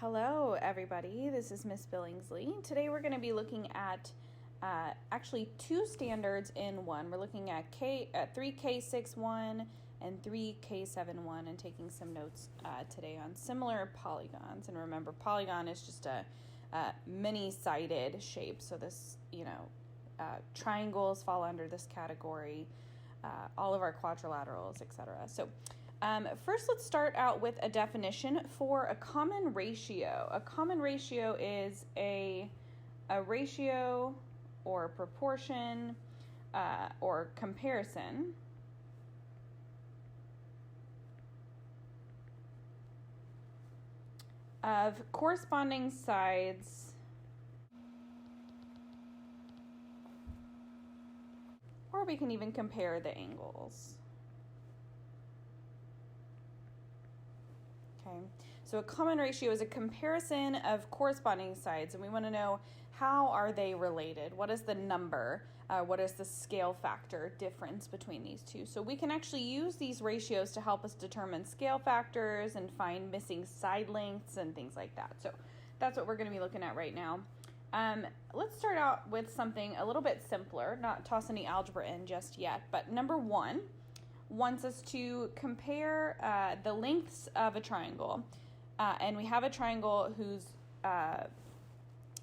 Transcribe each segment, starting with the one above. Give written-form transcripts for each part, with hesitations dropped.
Hello everybody, this is Miss Billingsley. Today we're going to be looking at actually two standards in one. We're looking at 3.K6.1 and 3.K7.1 and taking some notes today on similar polygons. And remember, polygon is just a many-sided shape. So this, triangles fall under this category, all of our quadrilaterals, etc. So first, let's start out with a definition for a common ratio. A common ratio is a ratio or proportion or comparison of corresponding sides or we can even compare the angles. Okay, so a common ratio is a comparison of corresponding sides, and we want to know how are they related? What is the number? What is the scale factor difference between these two? So we can actually use these ratios to help us determine scale factors and find missing side lengths and things like that. So that's what we're going to be looking at right now. Let's start out with something a little bit simpler, not toss any algebra in just yet, but number one wants us to compare the lengths of a triangle. And we have a triangle whose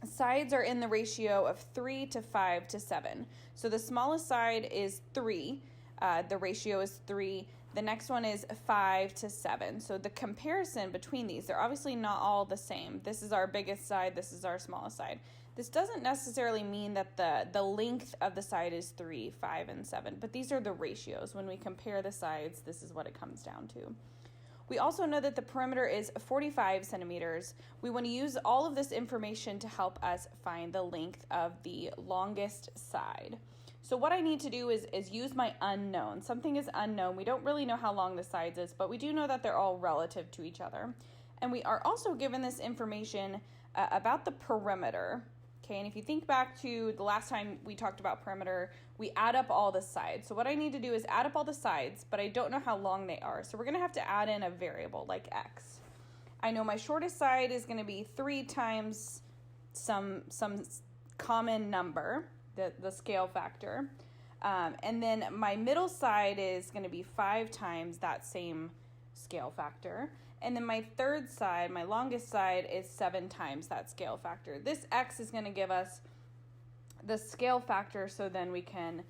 sides are in the ratio of 3 to 5 to 7. So the smallest side is 3. The ratio is 3. The next one is 5 to 7. So the comparison between these, they're obviously not all the same. This is our biggest side. This is our smallest side. This doesn't necessarily mean that the length of the side is 3, 5, and 7, but these are the ratios. When we compare the sides, this is what it comes down to. We also know that the perimeter is 45 centimeters. We want to use all of this information to help us find the length of the longest side. So what I need to do is use my unknown. Something is unknown. We don't really know how long the sides is, but we do know that they're all relative to each other. And we are also given this information about the perimeter. Okay, and if you think back to the last time we talked about perimeter, we add up all the sides. So what I need to do is add up all the sides, but I don't know how long they are. So we're going to have to add in a variable like x. I know my shortest side is going to be 3 times some common number, the scale factor. And then my middle side is going to be 5 times that same scale factor. And then my third side, my longest side, is 7 times that scale factor. This x is going to give us the scale factor, so then we can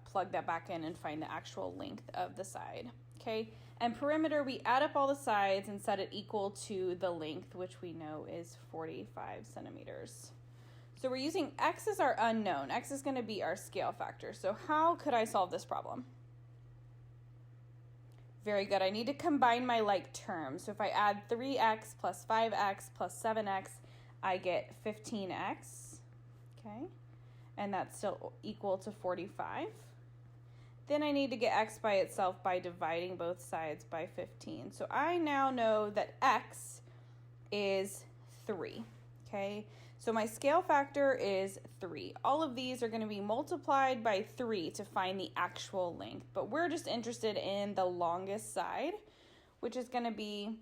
plug that back in and find the actual length of the side. Okay, and perimeter, we add up all the sides and set it equal to the length, which we know is 45 centimeters. So we're using x as our unknown. X is going to be our scale factor. So how could I solve this problem? Very good. I need to combine my like terms. So if I add 3x plus 5x plus 7x, I get 15x. Okay, and that's still equal to 45. Then I need to get x by itself by dividing both sides by 15. So I now know that x is 3. Okay, so my scale factor is 3. All of these are going to be multiplied by 3 to find the actual length, but we're just interested in the longest side, which is going to be,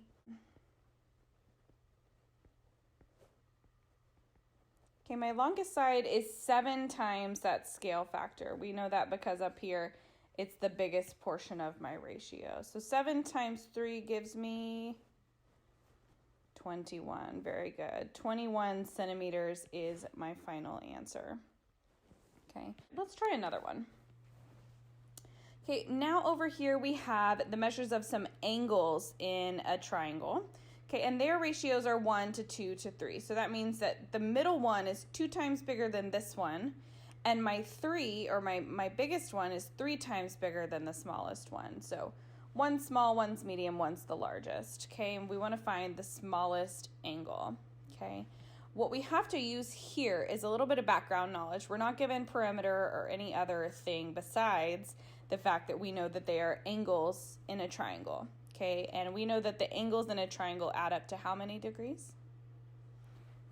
okay, my longest side is 7 times that scale factor. We know that because up here, it's the biggest portion of my ratio. So 7 times 3 gives me 21. Very good. 21 centimeters is my final answer. Okay, let's try another one. Okay, now over here we have the measures of some angles in a triangle. Okay, and their ratios are 1 to 2 to 3. So that means that the middle one is 2 times bigger than this one, and my 3, or my biggest one, is 3 times bigger than the smallest one. So one's small, one's medium, one's the largest, okay? And we want to find the smallest angle, okay? What we have to use here is a little bit of background knowledge. We're not given perimeter or any other thing besides the fact that we know that they are angles in a triangle, okay? And we know that the angles in a triangle add up to how many degrees?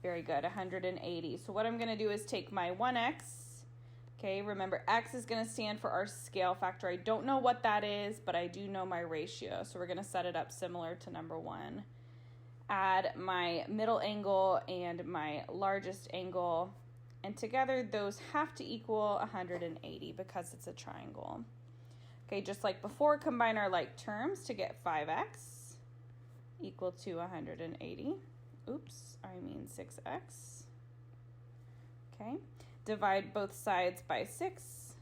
Very good, 180. So what I'm going to do is take my 1x, okay, remember x is going to stand for our scale factor. I don't know what that is, but I do know my ratio. So we're going to set it up similar to number 1. add my middle angle and my largest angle, and together those have to equal 180 because it's a triangle. Okay, just like before, combine our like terms to get 5x equal to 180. Oops, I mean 6x. Okay, divide both sides by 6,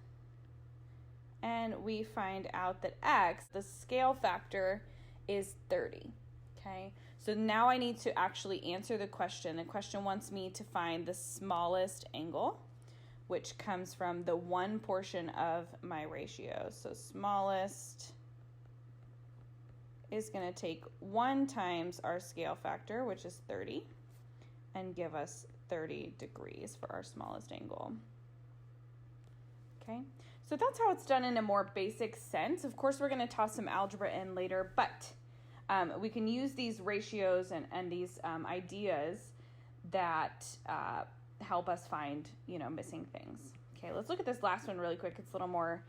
and we find out that x, the scale factor, is 30. Okay, so now I need to actually answer the question. The question wants me to find the smallest angle, which comes from the one portion of my ratio. So smallest is going to take 1 times our scale factor, which is 30, and give us 30 degrees for our smallest angle. Okay, so that's how it's done in a more basic sense. Of course, we're going to toss some algebra in later, but we can use these ratios and these ideas that help us find, missing things. Okay, let's look at this last one really quick. It's a little more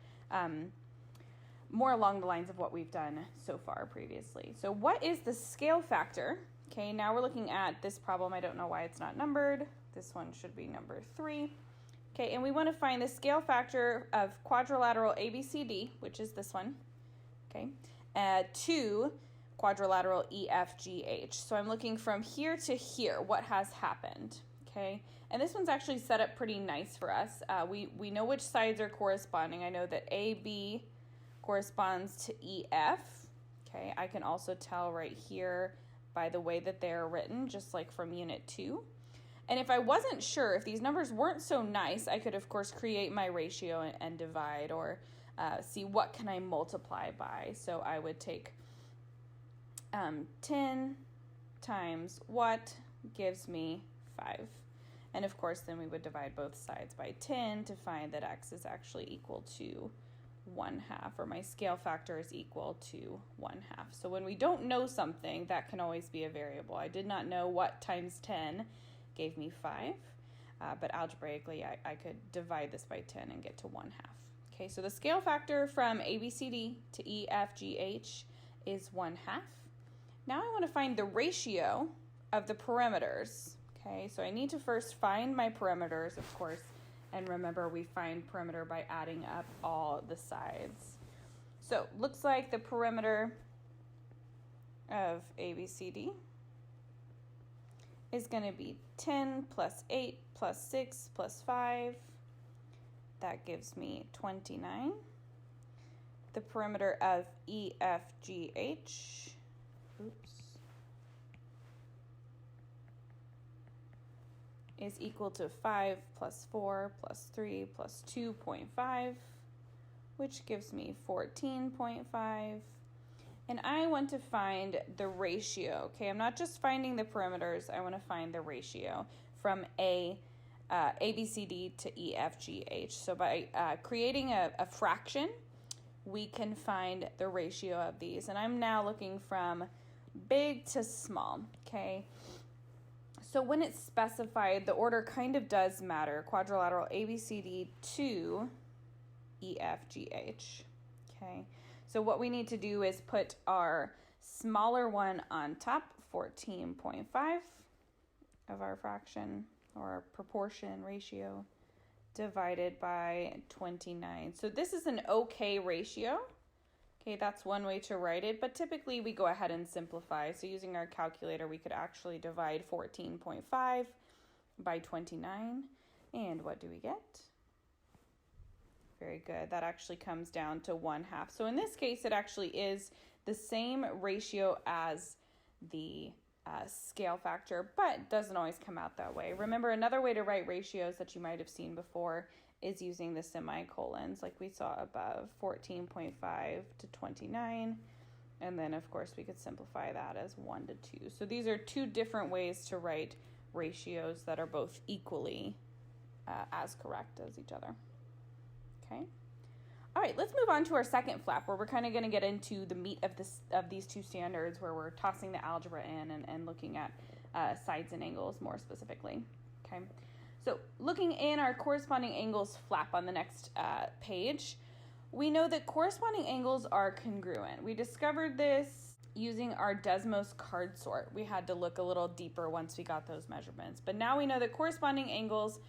along the lines of what we've done so far previously. So what is the scale factor? Okay, now we're looking at this problem. I don't know why it's not numbered. This one should be number 3. Okay, and we want to find the scale factor of quadrilateral ABCD, which is this one, okay, to quadrilateral EFGH. So I'm looking from here to here. What has happened? Okay, and this one's actually set up pretty nice for us. We know which sides are corresponding. I know that AB corresponds to EF. Okay, I can also tell right here by the way that they're written, just like from Unit 2. And if I wasn't sure, if these numbers weren't so nice, I could, of course, create my ratio and divide, or see what can I multiply by. So I would take 10 times what gives me 5. And, of course, then we would divide both sides by 10 to find that x is actually equal to 1/2, or my scale factor is equal to 1/2. So when we don't know something, that can always be a variable. I did not know what times 10 gave me 5, but algebraically I could divide this by 10 and get to 1/2. Okay, so the scale factor from ABCD to EFGH is 1/2. Now I want to find the ratio of the perimeters. Okay, so I need to first find my perimeters, of course, and remember we find perimeter by adding up all the sides. So looks like the perimeter of ABCD is going to be 10 plus 8 plus 6 plus 5. That gives me 29. The perimeter of EFGH, is equal to 5 plus 4 plus 3 plus 2.5, which gives me 14.5. And I want to find the ratio. Okay, I'm not just finding the perimeters, I want to find the ratio from ABCD to EFGH. So by creating a fraction, we can find the ratio of these. And I'm now looking from big to small, okay? So when it's specified, the order kind of does matter. Quadrilateral ABCD to EFGH, okay? So what we need to do is put our smaller one on top, 14.5 of our fraction, or our proportion ratio, divided by 29. So this is an okay ratio. Okay, that's one way to write it, but typically we go ahead and simplify. So using our calculator, we could actually divide 14.5 by 29. And what do we get? Very good. That actually comes down to 1/2. So in this case, it actually is the same ratio as the scale factor, but doesn't always come out that way. Remember, another way to write ratios that you might have seen before is using the semicolons, like we saw above, 14.5 to 29. And then, of course, we could simplify that as 1 to 2. So these are two different ways to write ratios that are both equally as correct as each other. Okay. All right, let's move on to our second flap, where we're kind of going to get into the meat of these two standards, where we're tossing the algebra in and looking at sides and angles more specifically. Okay. So looking in our corresponding angles flap on the next page, we know that corresponding angles are congruent. We discovered this using our Desmos card sort. We had to look a little deeper once we got those measurements. But now we know that corresponding angles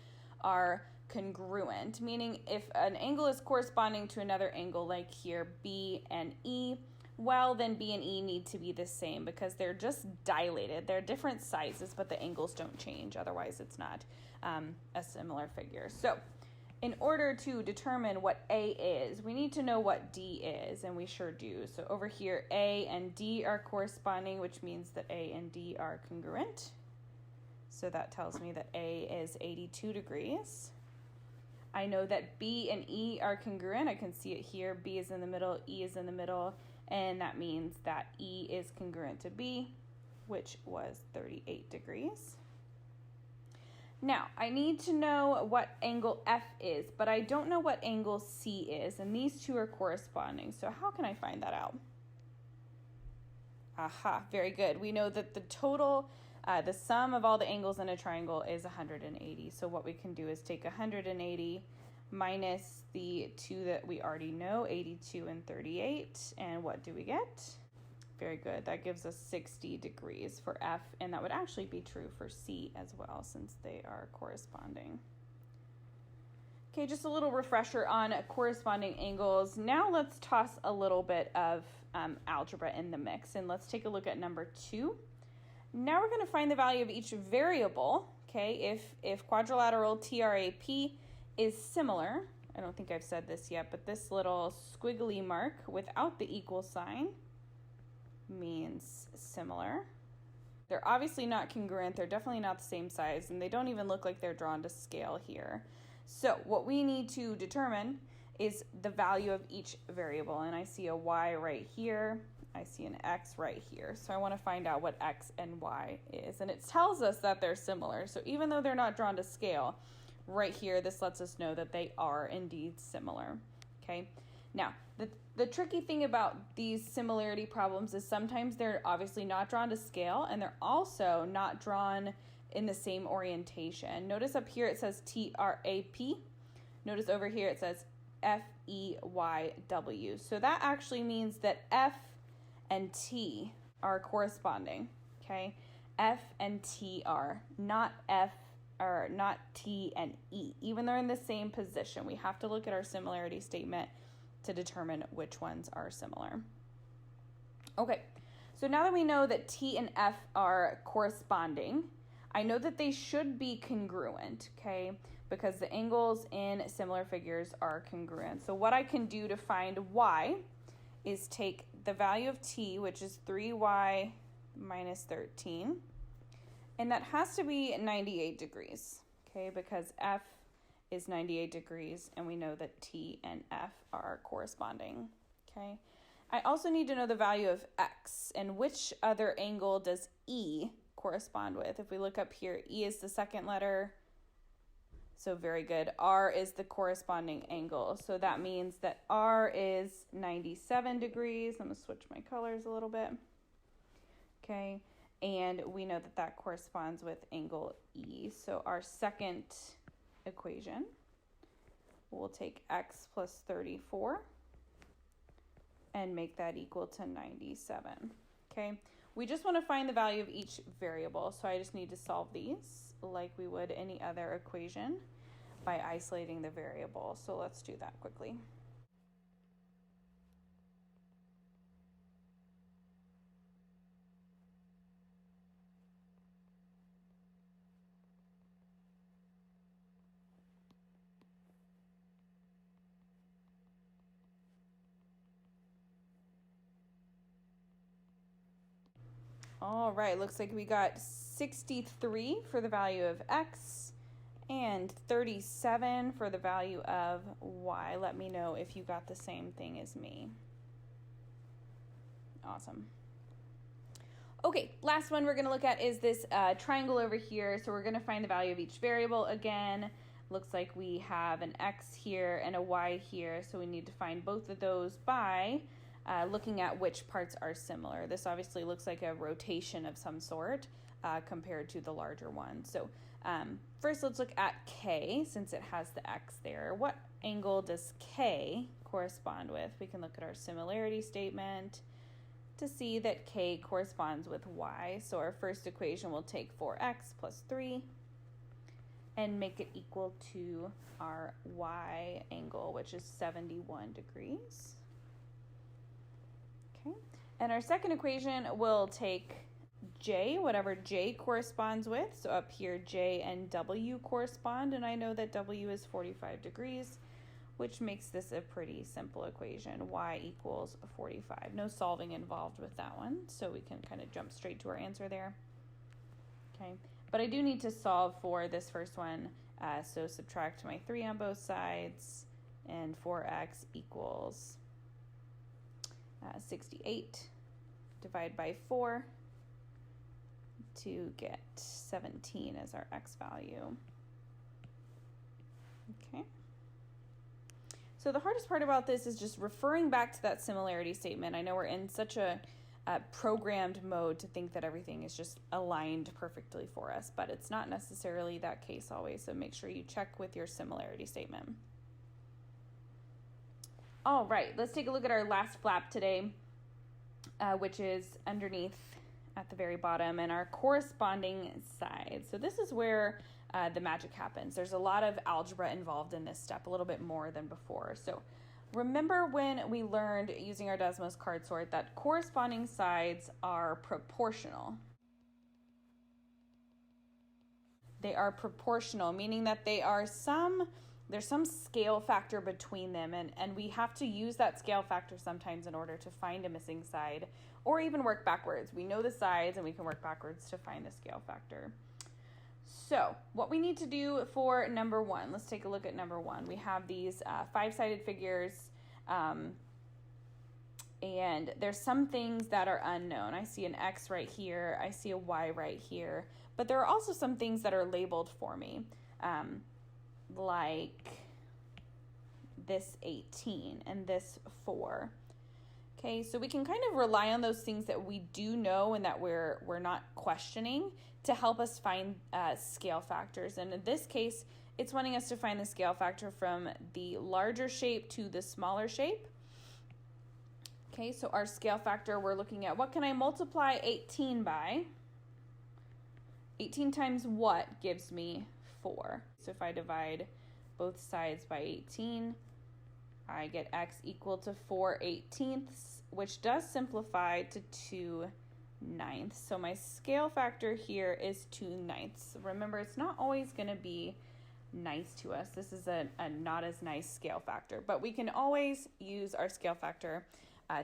are congruent, meaning if an angle is corresponding to another angle, like here, B and E, well, then B and E need to be the same because they're just dilated. They're different sizes, but the angles don't change. Otherwise, it's not a similar figure. So in order to determine what A is, we need to know what D is, and we sure do. So over here, A and D are corresponding, which means that A and D are congruent. So that tells me that A is 82 degrees. I know that B and E are congruent. I can see it here. B is in the middle, E is in the middle, and that means that E is congruent to B, which was 38 degrees. Now, I need to know what angle F is, but I don't know what angle C is, and these two are corresponding. So how can I find that out? Aha, very good. We know that the total, the sum of all the angles in a triangle is 180. So what we can do is take 180 minus the two that we already know, 82 and 38, and what do we get? Very good. That gives us 60 degrees for F, and that would actually be true for C as well since they are corresponding. Okay, just a little refresher on corresponding angles. Now let's toss a little bit of algebra in the mix, and let's take a look at number 2. Now we're going to find the value of each variable. Okay, if quadrilateral TRAP is similar, I don't think I've said this yet, but this little squiggly mark without the equal sign means similar. They're obviously not congruent. They're definitely not the same size, and they don't even look like they're drawn to scale here. So what we need to determine is the value of each variable, and I see a y right here. I see an x right here. So I want to find out what x and y is, and it tells us that they're similar. So even though they're not drawn to scale, right here, this lets us know that they are indeed similar. Okay. Now, the tricky thing about these similarity problems is sometimes they're obviously not drawn to scale, and they're also not drawn in the same orientation. Notice up here it says TRAP. Notice over here it says FEYW. So that actually means that F and T are corresponding, okay? F and T are, not T and E. Even though they're in the same position, we have to look at our similarity statement to determine which ones are similar. Okay, so now that we know that T and F are corresponding, I know that they should be congruent, okay, because the angles in similar figures are congruent. So what I can do to find y is take the value of T, which is 3y minus 13, and that has to be 98 degrees, okay, because F is 98 degrees, and we know that T and F are corresponding, okay? I also need to know the value of X, and which other angle does E correspond with? If we look up here, E is the second letter, so very good. R is the corresponding angle, so that means that R is 97 degrees. I'm gonna switch my colors a little bit, okay? And we know that that corresponds with angle E, so our second equation, we'll take x plus 34 and make that equal to 97. Okay, we just want to find the value of each variable, so I just need to solve these like we would any other equation by isolating the variable. So let's do that quickly. All right, looks like we got 63 for the value of x and 37 for the value of y. Let me know if you got the same thing as me. Awesome. Okay, last one we're going to look at is this triangle over here. So we're going to find the value of each variable again. Looks like we have an x here and a y here, so we need to find both of those by looking at which parts are similar. This obviously looks like a rotation of some sort compared to the larger one. So first let's look at K, since it has the X there. What angle does K correspond with? We can look at our similarity statement to see that k corresponds with y. So our first equation will take 4x plus 3 and make it equal to our y angle, which is 71 degrees. Okay, and our second equation will take j, whatever j corresponds with. So up here, j and w correspond, and I know that w is 45 degrees, which makes this a pretty simple equation. Y equals 45. No solving involved with that one, so we can kind of jump straight to our answer there. Okay, but I do need to solve for this first one, so subtract my 3 on both sides, and 4x equals 68. Divide by 4 to get 17 as our x value. Okay. So the hardest part about this is just referring back to that similarity statement. I know we're in such a programmed mode to think that everything is just aligned perfectly for us, but it's not necessarily that case always, so make sure you check with your similarity statement. All right, let's take a look at our last flap today, which is underneath at the very bottom, and our corresponding sides. So this is where the magic happens. There's a lot of algebra involved in this step, a little bit more than before. So remember when we learned using our Desmos card sort that corresponding sides are proportional. They are proportional, meaning that there's some scale factor between them, and we have to use that scale factor sometimes in order to find a missing side, or even work backwards. We know the sides and we can work backwards to find the scale factor. So what we need to do for number 1, let's take a look at number 1. We have these 5-sided figures, and there's some things that are unknown. I see an x right here, I see a y right here, but there are also some things that are labeled for me, like this 18 and this 4. Okay, so we can kind of rely on those things that we do know and that we're not questioning to help us find scale factors. And in this case, it's wanting us to find the scale factor from the larger shape to the smaller shape. Okay, so our scale factor, we're looking at what can I multiply 18 by? 18 times what gives me 4? So if I divide both sides by 18, I get x equal to 4/18, which does simplify to 2/9. So my scale factor here is 2/9. Remember, it's not always going to be nice to us. This is a not as nice scale factor, but we can always use our scale factor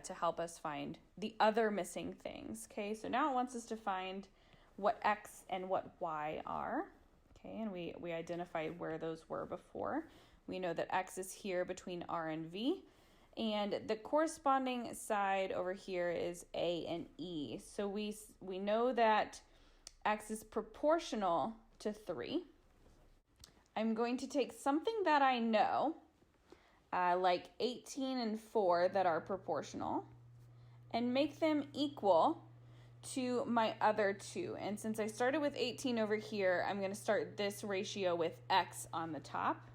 to help us find the other missing things. Okay, so now it wants us to find what x and what y are. Okay, and we identified where those were before. We know that x is here between r and v, and the corresponding side over here is a and e. So we know that x is proportional to 3. I'm going to take something that I know, like 18 and 4 that are proportional, and make them equal to my other 2. And since I started with 18 over here, I'm going to start this ratio with x on the top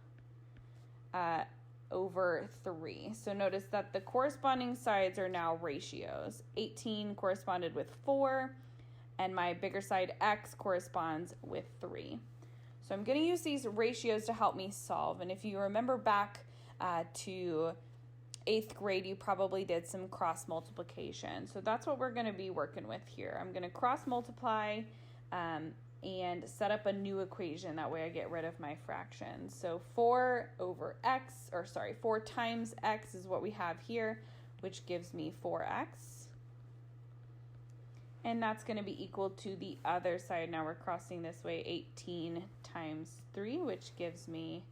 over 3. So notice that the corresponding sides are now ratios. 18 corresponded with 4, and my bigger side x corresponds with 3. So I'm going to use these ratios to help me solve. And if you remember back to 8th grade, you probably did some cross multiplication. So that's what we're going to be working with here. I'm going to cross multiply and set up a new equation. That way I get rid of my fractions. So 4 times x is what we have here, which gives me 4x. And that's going to be equal to the other side. Now we're crossing this way, 18 times 3, which gives me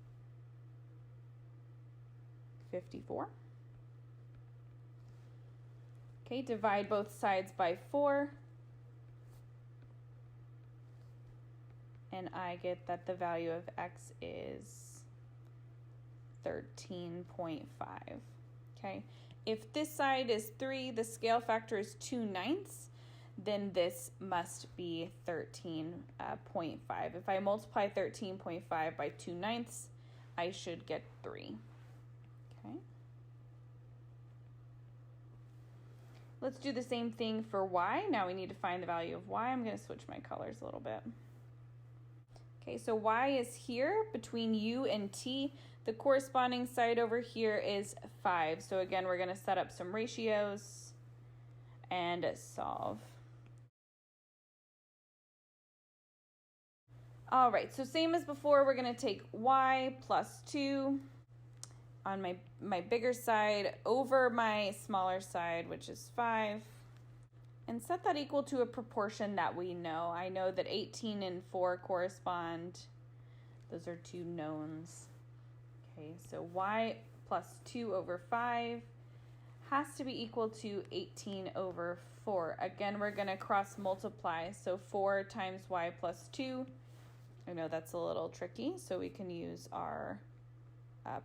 54. Okay, divide both sides by 4. And I get that the value of x is 13.5. Okay, if this side is 3, the scale factor is 2/9, then this must be 13.5. If I multiply 13.5 by 2/9, I should get 3. Okay. Let's do the same thing for y. Now we need to find the value of y. I'm going to switch my colors a little bit. Okay, so y is here between u and t. The corresponding side over here is 5. So again, we're going to set up some ratios and solve. All right, so same as before, we're going to take y plus 2 on my bigger side over my smaller side, which is 5, and set that equal to a proportion that we know. I know that 18 and 4 correspond. Those are two knowns. Okay, so y plus 2 over 5 has to be equal to 18 over 4. Again, we're going to cross multiply. So 4 times y plus 2. I know that's a little tricky, so we can use our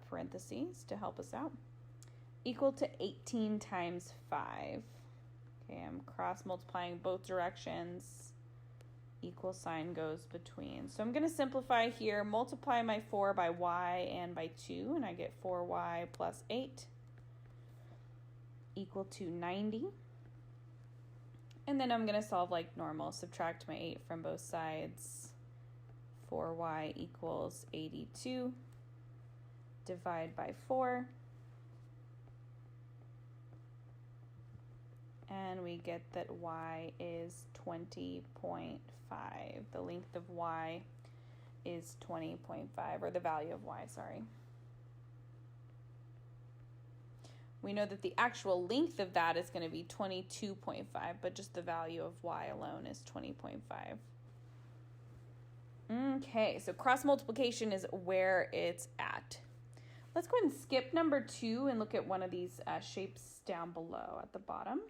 parentheses to help us out. Equal to 18 times 5. Okay, I'm cross multiplying both directions. Equal sign goes between. So I'm going to simplify here, multiply my 4 by y and by 2, and I get 4y plus 8 equal to 90. And then I'm going to solve like normal, subtract my 8 from both sides. 4y equals 82. Divide by 4. And we get that y is 20.5. The length of y is 20.5, or the value of y, sorry. We know that the actual length of that is going to be 22.5, but just the value of y alone is 20.5. Okay, so cross multiplication is where it's at. Let's go ahead and skip number 2 and look at one of these shapes down below at the bottom.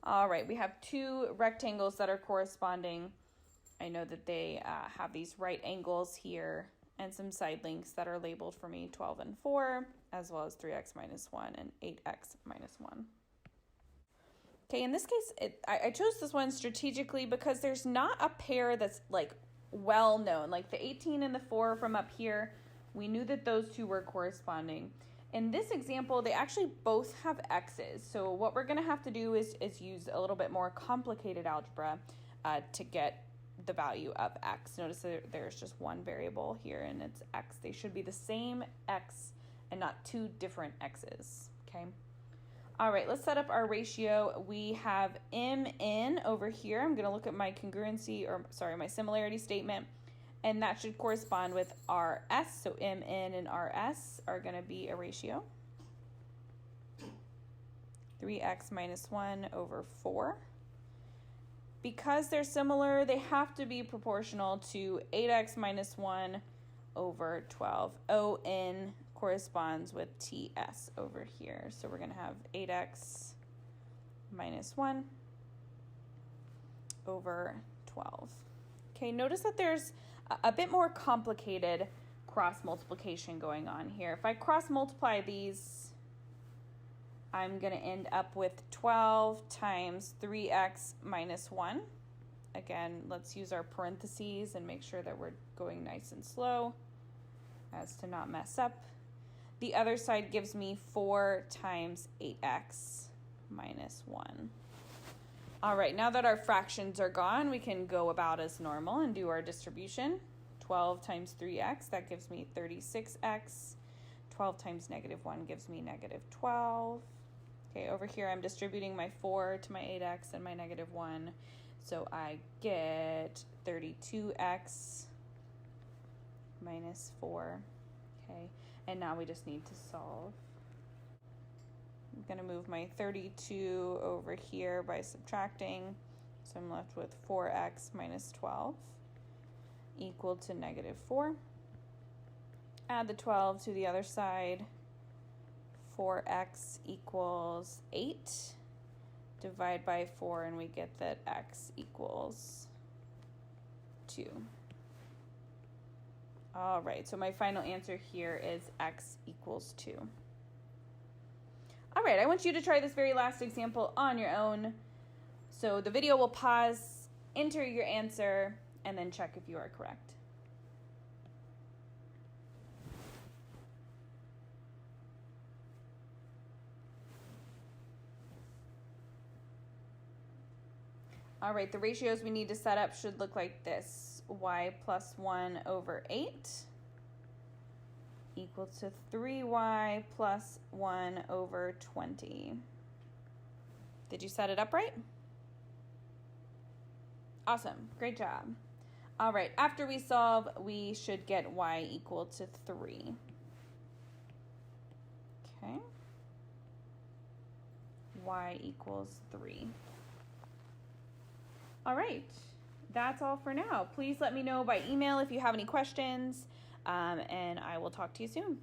All right, we have two rectangles that are corresponding. I know that they have these right angles here and some side lengths that are labeled for me, 12 and 4, as well as 3x minus 1 and 8x minus 1. Okay, in this case, I chose this one strategically because there's not a pair that's like well known. Like the 18 and the 4 from up here, we knew that those two were corresponding. In this example, they actually both have x's. So what we're going to have to do is use a little bit more complicated algebra to get the value of x. Notice that there's just one variable here and it's x. They should be the same x and not two different x's, okay? All right, let's set up our ratio. We have mn over here. I'm going to look at my congruency, or sorry, my similarity statement, and that should correspond with rs. So mn and rs are going to be a ratio. 3x minus 1 over 4. Because they're similar, they have to be proportional to 8x minus 1 over 12. On corresponds with ts over here. So we're going to have 8x minus 1 over 12. Okay, notice that there's a bit more complicated cross multiplication going on here. If I cross multiply these, I'm going to end up with 12 times 3x minus 1. Again, let's use our parentheses and make sure that we're going nice and slow as to not mess up. The other side gives me 4 times 8x minus 1. All right, now that our fractions are gone, we can go about as normal and do our distribution. 12 times 3x, that gives me 36x. 12 times negative 1 gives me negative 12. Okay, over here I'm distributing my 4 to my 8x and my negative 1. So I get 32x minus 4. Okay, and now we just need to solve. I'm going to move my 32 over here by subtracting. So I'm left with 4x minus 12 equal to negative 4. Add the 12 to the other side. 4x equals 8. Divide by 4 and we get that x equals 2. All right, so my final answer here is x equals 2. All right, I want you to try this very last example on your own. So the video will pause, enter your answer, and then check if you are correct. All right, the ratios we need to set up should look like this. Y plus 1 over 8 equal to 3y plus 1 over 20. Did you set it up right? Awesome, great job. All right, after we solve, we should get y equal to 3. Okay. Y equals 3. All right, that's all for now. Please let me know by email if you have any questions, and I will talk to you soon.